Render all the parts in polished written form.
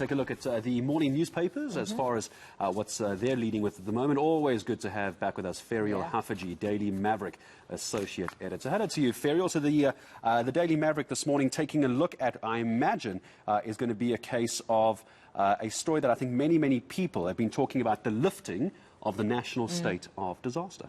take a look at the morning newspapers as far as what's they're leading with at the moment. Always good to have back with us Ferial Hafaji, Daily Maverick Associate Editor. Hello to you, Ferial. So the Daily Maverick this morning taking a look at, I imagine, is going to be a case of a story that I think many people have been talking about, the lifting of the national state of disaster.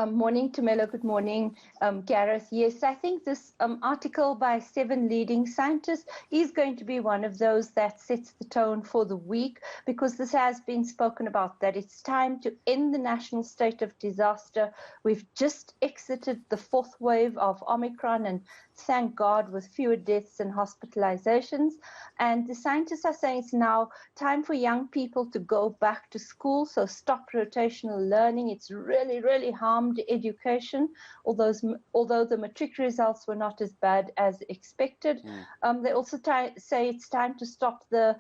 Morning, Tumelo. Good morning, Gareth. Yes, I think this article by 7 leading scientists is going to be one of those that sets the tone for the week, because this has been spoken about, that it's time to end the national state of disaster. We've just exited the 4th wave of Omicron, and thank God with fewer deaths and hospitalizations. And the scientists are saying it's now time for young people to go back to school, so stop rotational learning. It's really harmed education, although the matric results were not as bad as expected. They also say it's time to stop the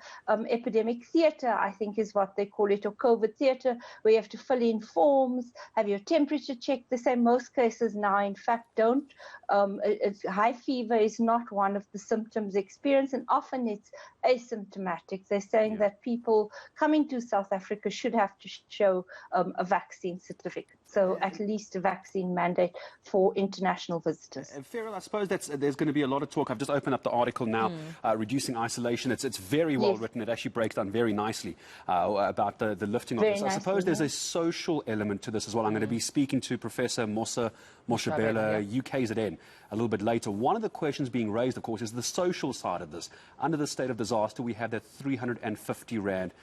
epidemic theatre, I think is what they call it, or COVID theatre, where you have to fill in forms, have your temperature checked. They say most cases now, in fact, don't. High fever is not one of the symptoms experienced, and often it's asymptomatic. They're saying that people coming to South Africa should have to show a vaccine certificate. So at least a vaccine mandate for international visitors. Ferial, I suppose there's going to be a lot of talk. I've just opened up the article now, reducing isolation. It's very well written. It actually breaks down very nicely about the lifting of this. I suppose there's a social element to this as well. I'm going to be speaking to Professor Mosa Moshabela, UKZN, a little bit later. One of the questions being raised, of course, is the social side of this. Under the state of disaster, we have that 350 Rand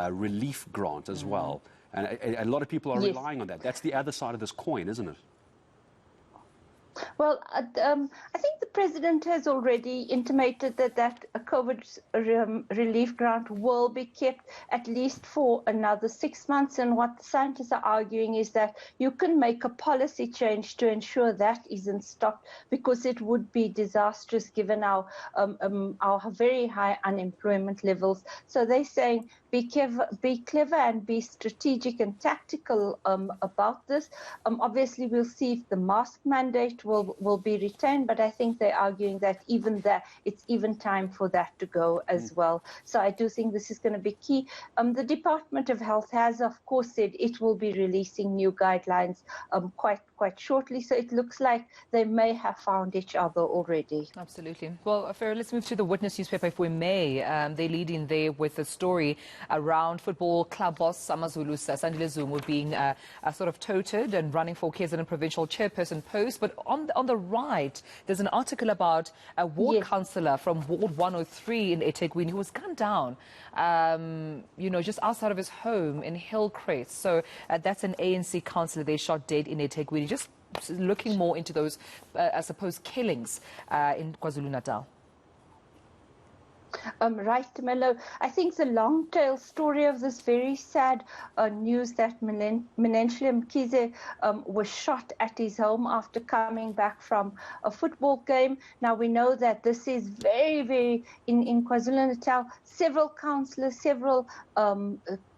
relief grant as well. And a lot of people are relying on that. That's the other side of this coin, isn't it? Well, I think the president has already intimated that a COVID relief grant will be kept at least for another 6 months. And what the scientists are arguing is that you can make a policy change to ensure that isn't stopped, because it would be disastrous given our very high unemployment levels. So they're saying be clever and be strategic and tactical about this. Obviously, we'll see if the mask mandate will be retained, but I think they're arguing that it's even time for that to go as well. So I do think this is going to be key. The Department of Health has, of course, said it will be releasing new guidelines quite shortly. So it looks like they may have found each other already. Absolutely. Well, Ferial, let's move to the Witness newspaper, if we may. They lead in there with a story around football club boss Samazulu Sandile Zungu being sort of touted and running for KZN provincial chairperson post. But on the right, there's an article about a ward councillor from Ward 103 in eThekwini who was gunned down, just outside of his home in Hillcrest. So that's an ANC councillor they shot dead in eThekwini. Just looking more into those, I suppose, killings in KwaZulu-Natal. Right, Melo. I think the long tail story of this very sad news that Menenhle Mkhize was shot at his home after coming back from a football game. Now we know that this is very in KwaZulu-Natal. Several councillors, several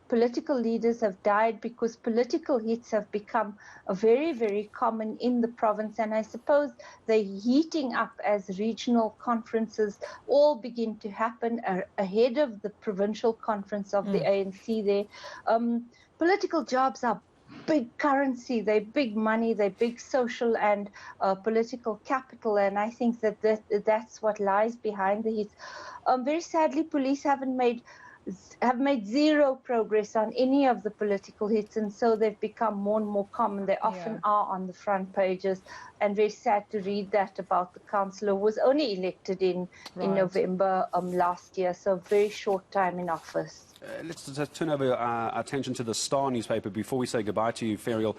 political leaders have died because political hits have become very common in the province, and I suppose they're heating up as regional conferences all begin to happen ahead of the provincial conference of the ANC there. Political jobs are big currency, they're big money, they're big social and political capital, and I think that's what lies behind the hits. Very sadly, police have made zero progress on any of the political hits, and so they've become more and more common. They often are on the front pages, and very sad to read that about the councillor who was only elected in November last year, so very short time in office. Let's just turn over our attention to the Star newspaper before we say goodbye to you, Ferial.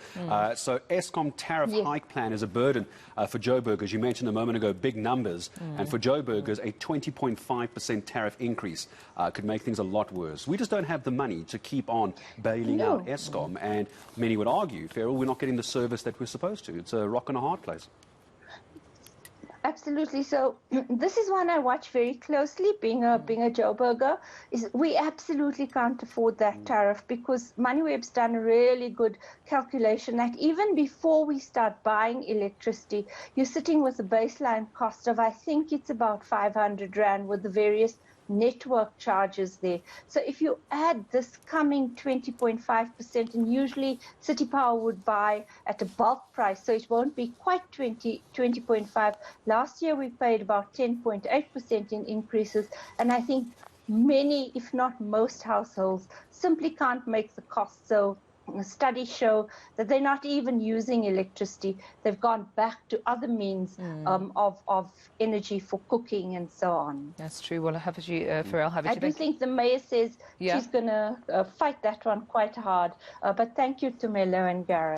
So Eskom tariff hike plan is a burden for Joburg. As you mentioned a moment ago, big numbers. And for Joburgers, a 20.5% tariff increase could make things a lot worse. We just don't have the money to keep on bailing out Eskom. And many would argue, Ferial, we're not getting the service that we're supposed to. It's a rock and a hard place. Absolutely. So this is one I watch very closely, being a Joburger. We absolutely can't afford that tariff, because Moneyweb's done a really good calculation that even before we start buying electricity, you're sitting with a baseline cost of, I think it's about 500 Rand with the various network charges there. So if you add this coming 20.5%, and usually City Power would buy at a bulk price, so it won't be quite 20.5. Last year we paid about 10.8% in increases, and I think many, if not most households, simply can't make the cost. So studies show that they're not even using electricity. They've gone back to other means of energy for cooking and so on. That's true. Well, Farrell, I do think the mayor says she's going to fight that one quite hard. But thank you to Melo and Gareth.